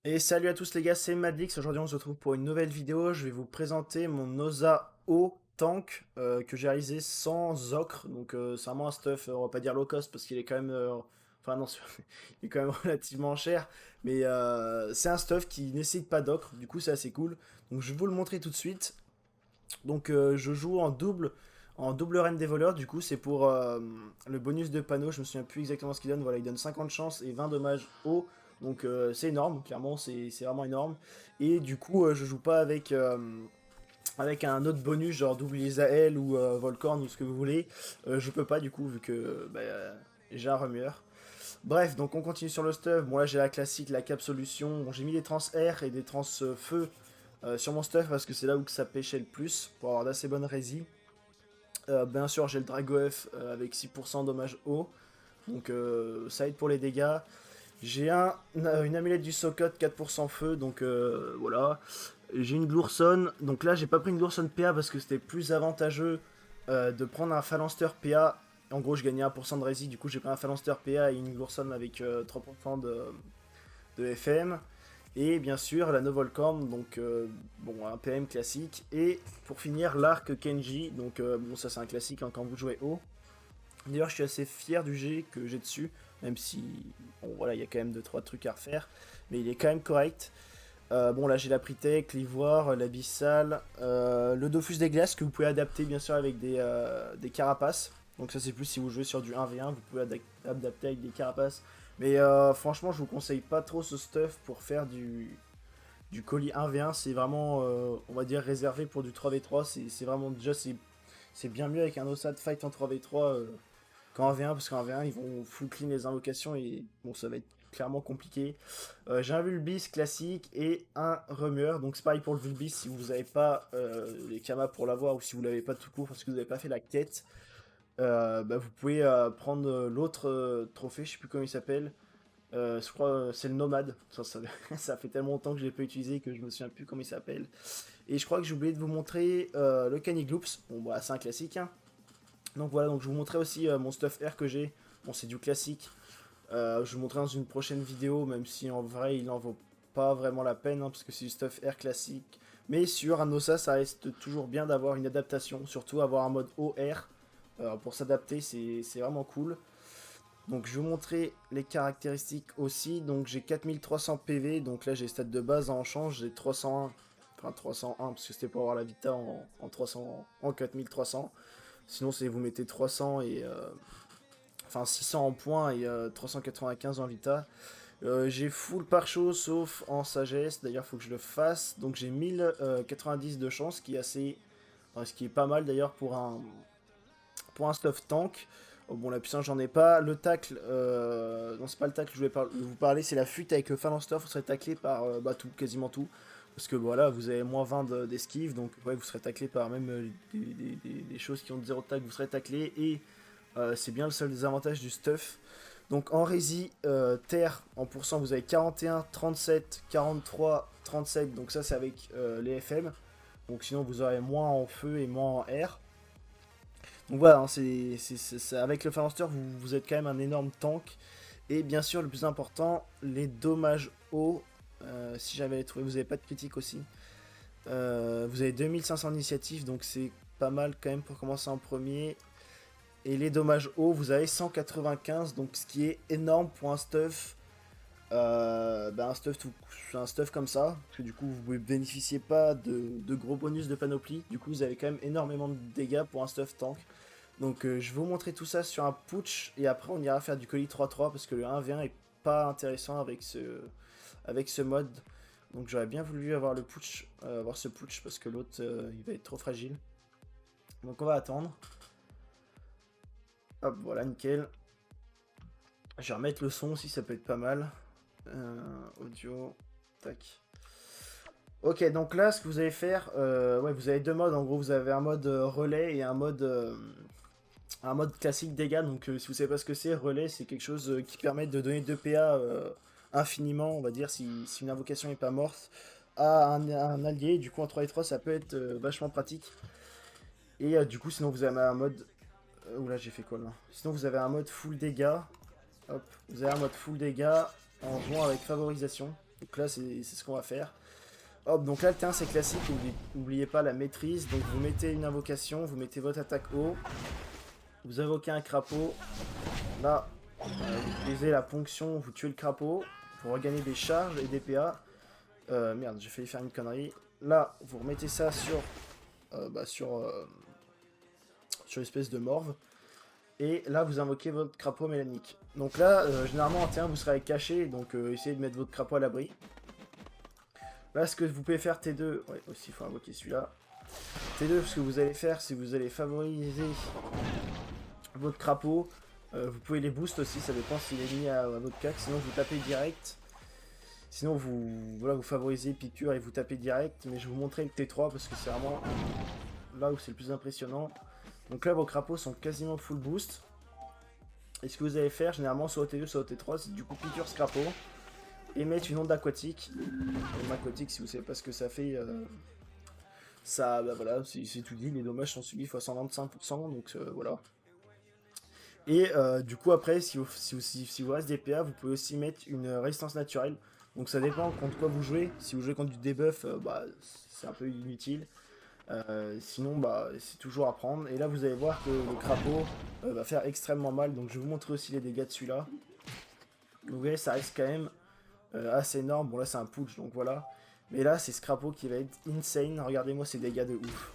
Et salut à tous les gars, c'est Madlix. Aujourd'hui on se retrouve pour une nouvelle vidéo. Je vais vous présenter mon Osa O tank que j'ai réalisé sans ocre. Donc c'est vraiment un stuff, on va pas dire low cost parce qu'il est quand même... enfin non, il est quand même relativement cher. Mais c'est un stuff qui nécessite pas d'ocre, du coup c'est assez cool. Donc je vais vous le montrer tout de suite. Donc je joue en double reine des voleurs. Du coup c'est pour le bonus de panneau. Je me souviens plus exactement ce qu'il donne. Voilà, il donne 50 chances et 20 dommages haut. Donc c'est énorme, clairement c'est vraiment énorme. Et du coup je joue pas avec un autre bonus genre double Isaël ou Volcorn ou ce que vous voulez. Je peux pas du coup vu que j'ai un remueur. Bref, donc on continue sur le stuff. Bon là j'ai la classique, la cap solution. Bon, j'ai mis des trans air et des trans feu sur mon stuff parce que c'est là où ça pêchait le plus pour avoir d'assez bonnes résines. Bien sûr j'ai le Dragoef avec 6% dommage haut. Donc ça aide pour les dégâts. J'ai une amulette du Sokot 4% feu, donc voilà. J'ai une Glourson, donc là j'ai pas pris une Glourson PA parce que c'était plus avantageux de prendre un Phalanster PA. En gros je gagnais 1% de rési, du coup j'ai pris un Phalanster PA et une Glourson avec 3% de FM. Et bien sûr la Novolcorn, donc bon un PM classique. Et pour finir l'arc Kenji, donc bon ça c'est un classique hein, quand vous jouez haut. D'ailleurs, je suis assez fier du G que j'ai dessus, même si, bon, voilà, il y a quand même 2-3 trucs à refaire, mais il est quand même correct. Bon, là, j'ai la Pritech, l'Ivoire, l'Abyssal, le Dofus des glaces que vous pouvez adapter, bien sûr, avec des carapaces. Donc, ça, c'est plus si vous jouez sur du 1v1, vous pouvez adapter avec des carapaces. Mais franchement, je vous conseille pas trop ce stuff pour faire du colis 1v1. C'est vraiment, on va dire, réservé pour du 3v3. C'est vraiment, déjà, c'est bien mieux avec un Ossad fight en 3v3 qu'en 1v1, parce qu'en 1v1 ils vont full clean les invocations et bon ça va être clairement compliqué. J'ai un Vulbis classique et un remueur, donc c'est pareil pour le Vulbis si vous n'avez pas les kamas pour l'avoir ou si vous l'avez pas tout court parce que vous n'avez pas fait la quête. Vous pouvez prendre l'autre trophée, je sais plus comment il s'appelle. Je crois c'est le nomade. Ça fait tellement longtemps que je l'ai pas utilisé que je me souviens plus comment il s'appelle. Et je crois que j'ai oublié de vous montrer le Canigloops. Bon bah c'est un classique hein. Donc voilà, donc je vous montrerai aussi mon stuff R que j'ai. Bon, c'est du classique. Je vous montrerai dans une prochaine vidéo, même si en vrai il en vaut pas vraiment la peine, hein, parce que c'est du stuff R classique. Mais sur un Ossa, ça reste toujours bien d'avoir une adaptation, surtout avoir un mode OR pour s'adapter, c'est vraiment cool. Donc je vais vous montrer les caractéristiques aussi. Donc j'ai 4300 PV, donc là j'ai stats de base en change, j'ai 301, enfin 301 parce que c'était pour avoir la Vita en 300, en 4300. Sinon, c'est vous mettez 300 et. Enfin, 600 en points et 395 en vita. J'ai full par chaud sauf en sagesse. D'ailleurs, faut que je le fasse. Donc, j'ai 1090 de chance, ce qui est assez. Enfin, ce qui est pas mal d'ailleurs pour un stuff tank. Oh, bon, la puissance, j'en ai pas. Le tacle, non, c'est pas le tacle que je voulais vous parler, c'est la fuite avec le phalanster. Vous serez taclé par tout, quasiment tout. Parce que voilà, vous avez moins 20 d'esquive, donc ouais, vous serez taclé par même des choses qui ont 0 de tac, vous serez taclé. Et c'est bien le seul désavantage du stuff. Donc en rési, terre, en pourcent, vous avez 41, 37, 43, 37. Donc ça, c'est avec les FM. Donc sinon, vous aurez moins en feu et moins en air. Donc voilà, hein, avec le Phalanster, vous êtes quand même un énorme tank. Et bien sûr, le plus important, les dommages hauts. Si j'avais trouvé, vous n'avez pas de critique aussi. Vous avez 2500 initiatives, donc c'est pas mal quand même pour commencer en premier. Et les dommages hauts, vous avez 195, donc ce qui est énorme pour un stuff. Un stuff comme ça, parce que du coup vous ne bénéficiez pas de gros bonus de panoplie, du coup vous avez quand même énormément de dégâts pour un stuff tank. Donc je vais vous montrer tout ça sur un putsch, et après on ira faire du colis 3-3, parce que le 1v1 est pas intéressant avec ce mode. Donc j'aurais bien voulu avoir le putsch, avoir ce putsch, parce que l'autre il va être trop fragile. Donc on va attendre. Hop, voilà, nickel. Je vais remettre le son aussi, ça peut être pas mal. Audio, tac. Ok, donc là, ce que vous allez faire, ouais, vous avez deux modes. En gros, vous avez un mode relais et un mode classique dégâts. Donc, si vous savez pas ce que c'est, relais, c'est quelque chose qui permet de donner 2 PA infiniment, on va dire, si une invocation n'est pas morte, à un allié. Du coup, en 3 et 3 ça peut être vachement pratique. Et du coup, sinon, vous avez un mode. Oula, j'ai fait quoi là? Sinon, vous avez un mode full dégâts. Hop, vous avez un mode full dégâts en jouant avec favorisation. Donc là, c'est ce qu'on va faire. Hop, donc là, le terrain, c'est classique. N'oubliez pas la maîtrise. Donc vous mettez une invocation, vous mettez votre attaque haut. Vous invoquez un crapaud. Là, vous utilisez la ponction, vous tuez le crapaud. Pour regagner des charges et des PA. Merde, j'ai failli faire une connerie. Là, vous remettez ça sur sur l'espèce de morve. Et là, vous invoquez votre crapaud mélanique. Donc là, généralement en T1, vous serez caché, donc essayez de mettre votre crapaud à l'abri. Là, ce que vous pouvez faire T2, ouais, aussi, il faut invoquer celui-là. T2, ce que vous allez faire, c'est que vous allez favoriser votre crapaud. Vous pouvez les boost aussi, ça dépend s'il est mis à votre cac, sinon vous tapez direct. Sinon, voilà, vous favorisez piqûre et vous tapez direct, mais je vais vous montrer le T3 parce que c'est vraiment là où c'est le plus impressionnant. Donc là, vos crapauds sont quasiment full boost. Et ce que vous allez faire, généralement, soit au T2, soit au T3, c'est du coup piqûre ce crapaud. Et mettre une onde aquatique. Une aquatique, si vous savez pas ce que ça fait, ça, bah voilà, c'est tout dit. Les dommages sont subis x 125%, donc voilà. Et du coup, après, si vous reste des PA, vous pouvez aussi mettre une résistance naturelle. Donc ça dépend contre quoi vous jouez. Si vous jouez contre du debuff, bah, c'est un peu inutile. Sinon, bah, c'est toujours à prendre. Et là, vous allez voir que le crapaud va faire extrêmement mal. Donc je vais vous montrer aussi les dégâts de celui-là. Vous voyez, ça reste quand même assez énorme. Bon, là, c'est un putsch, donc voilà. Mais là, c'est ce crapaud qui va être insane. Regardez-moi ces dégâts de ouf.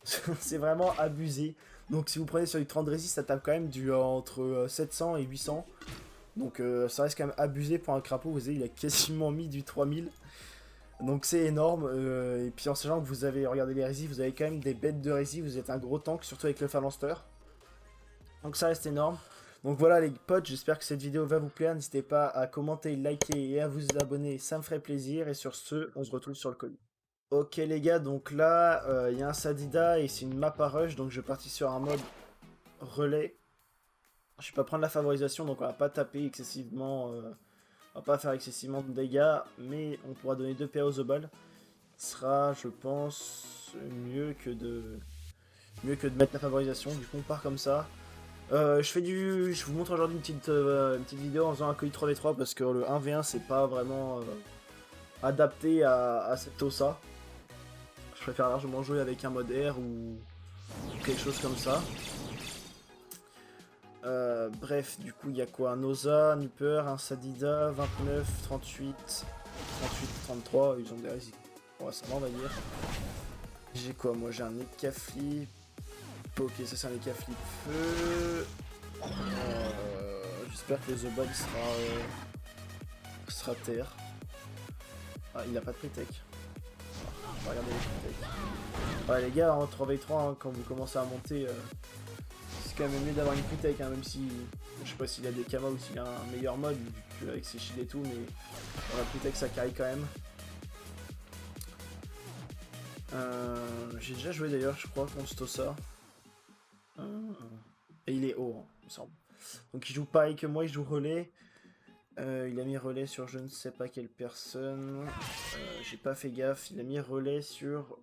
C'est vraiment abusé. Donc si vous prenez sur du 30 résist, ça tape quand même entre 700 et 800. Donc ça reste quand même abusé pour un crapaud. Vous voyez, il a quasiment mis du 3000. Donc c'est énorme. Et puis en sachant que vous avez, regardé les résis, vous avez quand même des bêtes de résis. Vous êtes un gros tank, surtout avec le phalanster. Donc ça reste énorme. Donc voilà les potes, j'espère que cette vidéo va vous plaire. N'hésitez pas à commenter, liker et à vous abonner, ça me ferait plaisir. Et sur ce, on se retrouve sur le colis. Ok les gars, donc là, il y a un Sadida et c'est une map à rush, donc je vais partir sur un mode relais. Je vais pas prendre la favorisation, donc on va pas taper excessivement, on va pas faire excessivement de dégâts, mais on pourra donner 2 PA aux Zobal. Ce sera, je pense, mieux que de mettre la favorisation, du coup on part comme ça. Je vous montre aujourd'hui une petite vidéo en faisant un colis 3v3 parce que le 1v1 c'est pas vraiment adapté à cette OSA. Je préfère largement jouer avec un mode R ou quelque chose comme ça. Bref, du coup, il y a quoi? Un Osa, un Upper, un Sadida, 29, 38, 38, 33. Ils ont des risques. Ouais, ça va, on va dire. J'ai quoi? Moi, j'ai un Ekaflip. Ok, ça, c'est un Ekaflip feu. J'espère que le Zobal sera terre. Ah, il a pas de pretech. Regardez les pretech. Ouais, les gars, en 3v3, hein, quand vous commencez à monter, c'est quand même mieux d'avoir une pretech, hein, même si je sais pas s'il a des kamas ou s'il a un meilleur mode avec ses shields et tout, mais dans la pretech ça carry quand même. J'ai déjà joué d'ailleurs, je crois, contre Stossa. Et il est haut, hein, il me semble. Donc il joue pareil que moi, il joue relais. Il a mis relais sur je ne sais pas quelle personne. J'ai pas fait gaffe. Il a mis relais sur...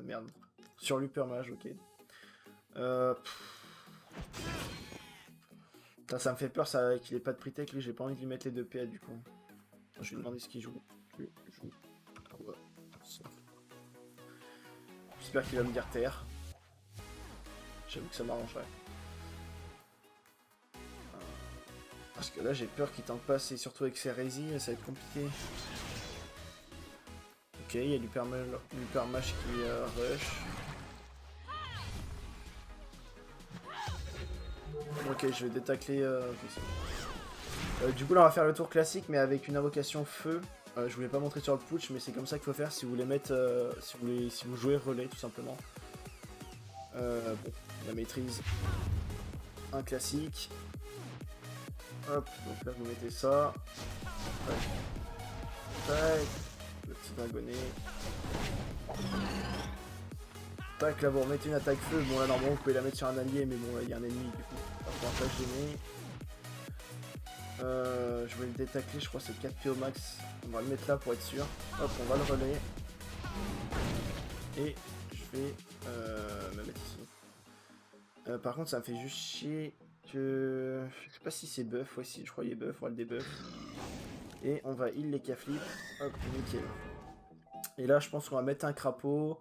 merde. Sur l'Uppermage, ok. Putain, ça me fait peur ça qu'il ait pas de pretech, lui. J'ai pas envie de lui mettre les 2 PA du coup. Je vais lui demander ce qu'il joue. Ouais. J'espère qu'il va me dire terre. J'avoue que ça m'arrangerait. Parce que là j'ai peur qu'il tank pas assez, surtout avec ses résis, ça va être compliqué. Ok, il y a l'Uppermage qui rush. Ok, je vais détacler. Du coup là on va faire le tour classique mais avec une invocation feu. Je voulais pas montrer sur le putsch mais c'est comme ça qu'il faut faire si vous voulez mettre, si vous jouez relais tout simplement. Bon, la maîtrise. Un classique. Hop, donc là vous mettez ça. Tac. Tac. Le petit dragonnet. Tac, là vous remettez une attaque feu. Bon là normalement vous pouvez la mettre sur un allié mais bon là il y a un ennemi du coup. Pas pour ça gêner. Je vais le détacler, je crois que c'est 4 PO max. On va le mettre là pour être sûr. Hop, on va le relais. Et je vais me mettre ici. Par contre ça me fait juste chier que... Je sais pas si c'est buff, ouais si je crois qu'il est buff, on va le débuff. Et on va heal les caflips. Hop, nickel. Et là, je pense qu'on va mettre un crapaud.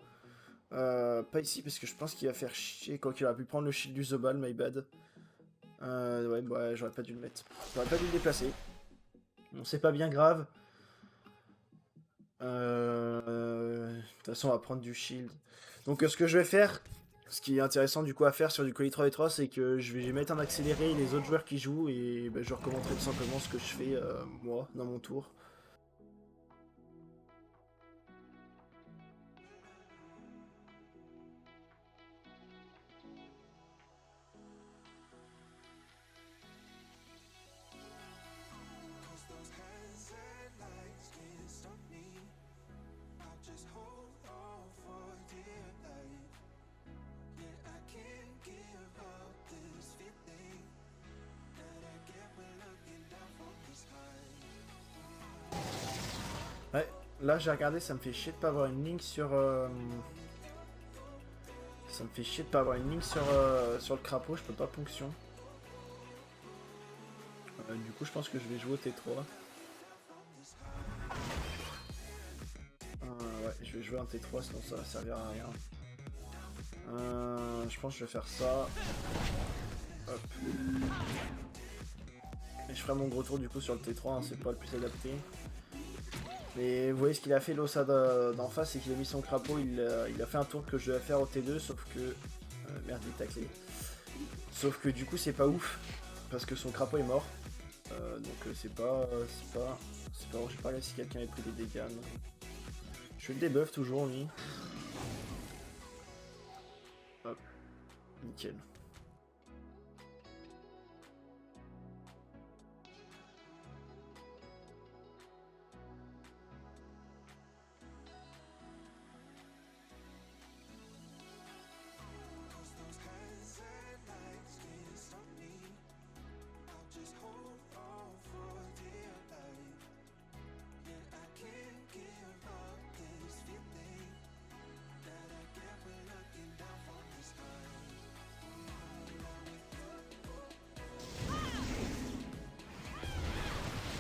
Pas ici, parce que je pense qu'il va faire chier. Quoi qu'il aurait pu prendre le shield du Zobal, my bad. Ouais, bah, j'aurais pas dû le mettre. J'aurais pas dû le déplacer. Bon, c'est pas bien grave. De toute façon, on va prendre du shield. Donc, ce que je vais faire, ce qui est intéressant du coup à faire sur du Colis 3v3, c'est que je vais mettre en accéléré les autres joueurs qui jouent et bah, je recommencerai tout simplement ce que je fais moi dans mon tour. Ouais, là j'ai regardé, ça me fait chier de pas avoir une ligne sur... Ça me fait chier de pas avoir une ligne sur le crapaud, je peux pas ponction. Du coup je pense que je vais jouer au T3. Ouais, je vais jouer un T3 sinon ça va servir à rien. Je pense que je vais faire ça. Hop. Et je ferai mon gros tour du coup sur le T3, hein, c'est pas le plus adapté. Mais vous voyez ce qu'il a fait l'Ossa d'en face, c'est qu'il a mis son crapaud, il a fait un tour que je devais faire au T2, sauf que... merde, il est taclé. Sauf que du coup c'est pas ouf, parce que son crapaud est mort. Donc c'est pas ouf, j'ai pas regardé si quelqu'un avait pris des dégâts. Non. Je fais le debuff toujours, lui. Hop, nickel.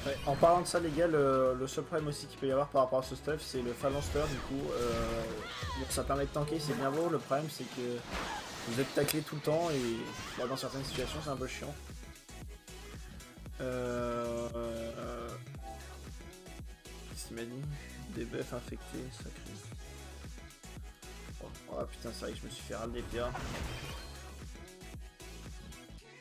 Ouais, en parlant de ça les gars, le seul problème aussi qu'il peut y avoir par rapport à ce stuff, c'est le phalanster du coup. Donc ça permet de tanker, c'est bien beau, le problème c'est que vous êtes taclé tout le temps et bah, dans certaines situations c'est un peu chiant. Qu'est-ce qu'il m'a dit? Des buffs infectés, sacré. Oh putain, c'est vrai que je me suis fait râler les PA.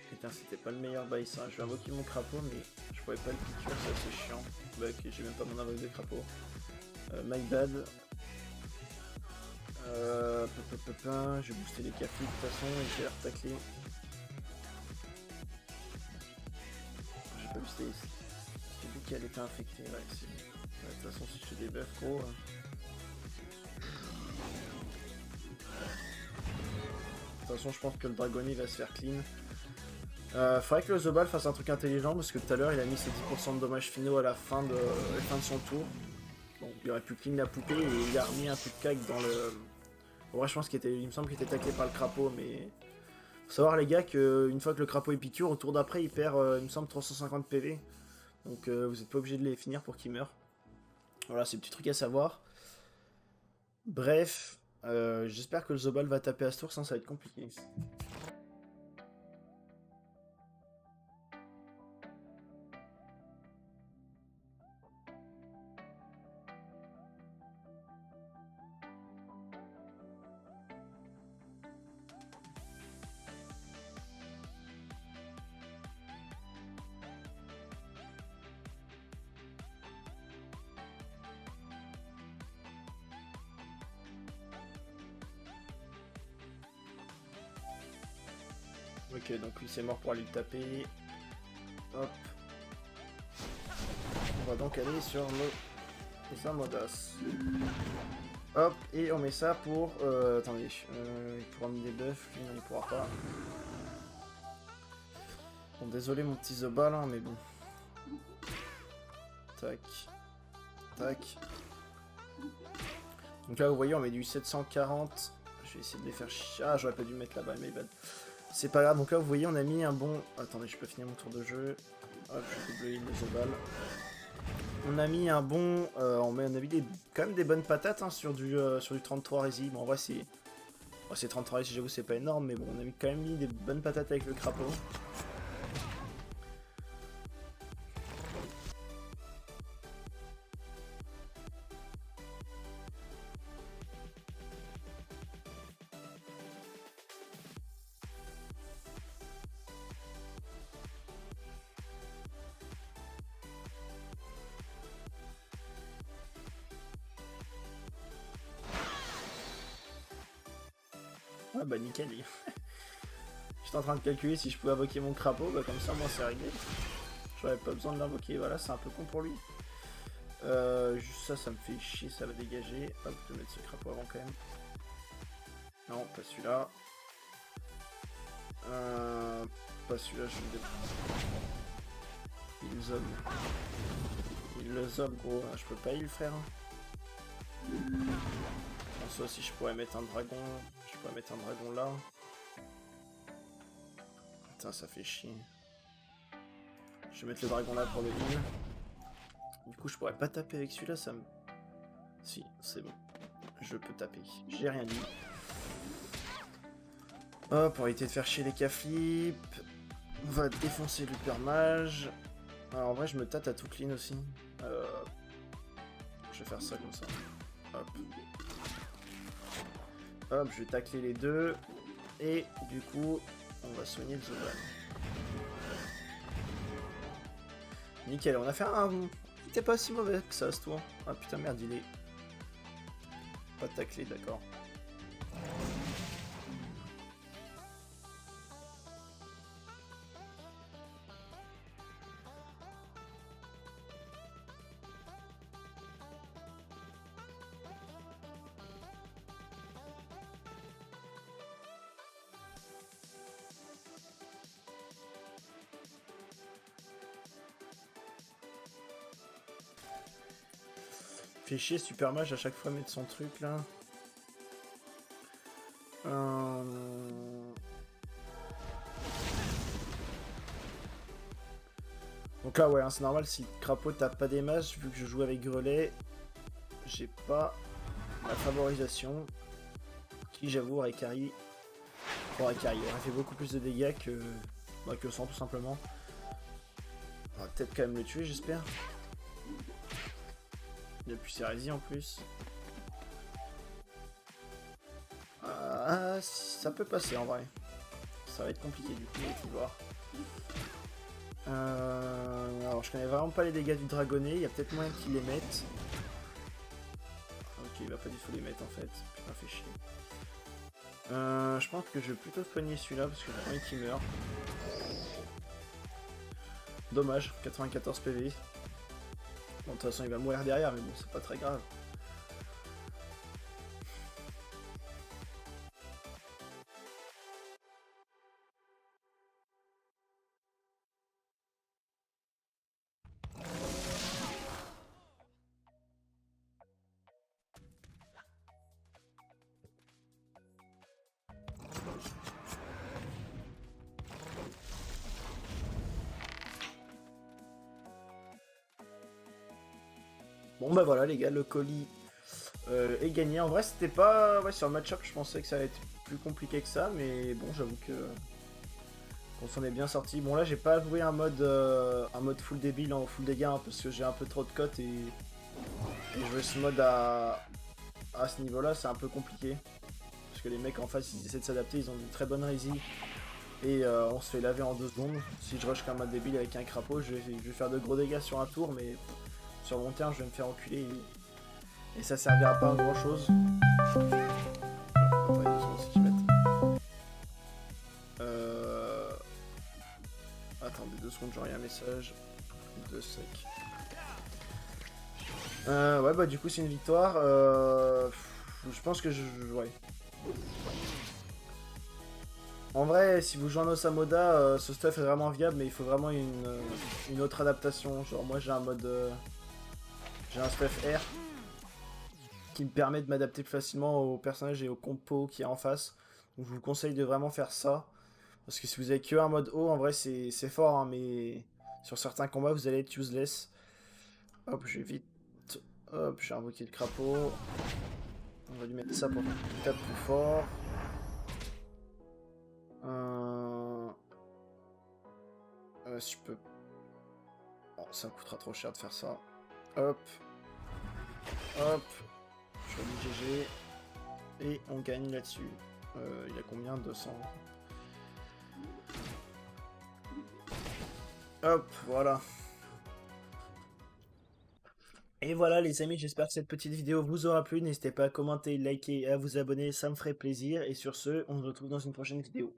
Putain, c'était pas le meilleur bail ça. Je vais invoquer mon crapaud, mais je pourrais pas le piquer, c'est assez chiant. Bah, ok, j'ai même pas mon invoque de crapaud. My bad. Je vais booster les cafés de toute façon et je vais leur tacler. J'ai pas boosté. J'ai vu qu'elle était infectée. Ouais, c'est. Ouais, de toute façon, si je fais des buffs gros. De toute façon, je pense que le dragonnier va se faire clean. Faudrait que le Zobal fasse un truc intelligent parce que tout à l'heure il a mis ses 10% de dommages finaux à la fin de son tour. Donc il aurait pu clean la poupée et il a remis un coup de cac dans le... En vrai je pense qu'il me semble qu'il était taclé par le crapaud mais... Faut savoir les gars qu'une fois que le crapaud est piqûre, au tour d'après il perd il me semble 350 PV. Donc vous n'êtes pas obligé de les finir pour qu'il meure. Voilà, c'est un petit truc à savoir. Bref, j'espère que le Zobal va taper à ce tour, sinon ça va être compliqué. Ok, donc lui c'est mort pour aller le taper. Hop. On va donc aller sur le Modas. Hop, et on met ça pour... attendez, il pourra mettre des buffs, lui non il pourra pas. Bon, désolé mon petit Zobal, hein, mais bon. Tac. Tac. Donc là vous voyez on met du 740. Je vais essayer de les faire chier. Ah j'aurais pas dû mettre là-bas, mais bad. C'est pas grave, donc là vous voyez on a mis un bon... Attendez, je peux finir mon tour de jeu. Hop, je double heal les Zobal. On a mis un bon... on a mis quand même des bonnes patates hein, sur du 33 Resi. Bon, en vrai, c'est... Oh, c'est 33 Resi, j'avoue, c'est pas énorme, mais bon, on a quand même mis des bonnes patates avec le crapaud. Ah bah nickel. J'étais en train de calculer si je pouvais invoquer mon crapaud, bah comme ça moi c'est réglé. J'aurais pas besoin de l'invoquer, voilà, c'est un peu con pour lui. Juste ça, ça me fait chier, ça va dégager. Hop, je vais mettre ce crapaud avant quand même. Non, pas celui-là. Pas celui-là, je vais le zob. Il le zob gros, je peux pas il frère. En soi si je pourrais mettre un dragon, je pourrais mettre un dragon là. Putain ça fait chier. Je vais mettre le dragon là pour le heal. Du coup je pourrais pas taper avec celui-là, ça me... Si, c'est bon. Je peux taper. J'ai rien dit. Hop, pour éviter de faire chier les K-flip. On va défoncer l'Hyper Mage. Alors, en vrai je me tâte à tout clean aussi. Je vais faire ça comme ça. Hop. Hop, je vais tacler les deux. Et du coup, on va soigner le Zoban. Nickel, on a fait un... Il était pas si mauvais que ça, ce tour. Ah putain, merde, il est... Pas taclé, d'accord. Fait chier Super Mage à chaque fois mettre son truc là. Donc là ouais hein, c'est normal si Crapaud tape pas des mages, vu que je joue avec Grelet, j'ai pas la favorisation. Qui j'avoue Rekari. Bon Rekari aurait fait beaucoup plus de dégâts que 100 tout simplement. On va peut-être quand même le tuer j'espère. Il a plus ses hérésies en plus. Ah, ça peut passer en vrai. Ça va être compliqué du coup, on va voir. Alors je connais vraiment pas les dégâts du dragonnet, il y a peut-être moyen qu'il les mette. Ok, il va pas du tout les mettre en fait. Putain, fait chier. Je pense que je vais plutôt soigner celui-là parce que j'ai pas envie qu'il meure. Dommage, 94 PV. Bon, de toute façon, il va mourir derrière, mais bon, c'est pas très grave. Bon bah voilà les gars, le colis est gagné. En vrai c'était pas... Ouais, sur le match-up je pensais que ça allait être plus compliqué que ça, mais bon j'avoue que... qu'on s'en est bien sorti. Bon là j'ai pas joué un mode full débile en full dégâts hein, parce que j'ai un peu trop de cotes et jouer ce mode à ce niveau là c'est un peu compliqué. Parce que les mecs en face ils essaient de s'adapter, ils ont une très bonne rési. Et on se fait laver en 2 secondes. Si je rush qu'un mode débile avec un crapaud, je vais faire de gros dégâts sur un tour, mais sur mon terme, je vais me faire enculer et ça servira pas à grand chose. Attendez 2 secondes, j'aurai un message. 2 secs. Ouais, bah du coup, c'est une victoire. Je pense que ouais. En vrai, si vous jouez en Osamoda, ce stuff est vraiment viable, mais il faut vraiment une autre adaptation. Genre, moi j'ai un mode. J'ai un stuff R qui me permet de m'adapter plus facilement aux personnages et aux compos qu'il y a en face. Donc je vous conseille de vraiment faire ça. Parce que si vous avez que un mode haut, en vrai c'est fort, hein, mais sur certains combats vous allez être useless. Hop, je vais vite. Hop, j'ai invoqué le crapaud. On va lui mettre ça pour qu'il tape plus fort. Si je peux... Bon, ça me coûtera trop cher de faire ça. Hop. Hop. Je relis GG. Et on gagne là-dessus. Il a combien? 200. Hop, voilà. Et voilà les amis, j'espère que cette petite vidéo vous aura plu. N'hésitez pas à commenter, liker et à vous abonner, ça me ferait plaisir. Et sur ce, on se retrouve dans une prochaine vidéo.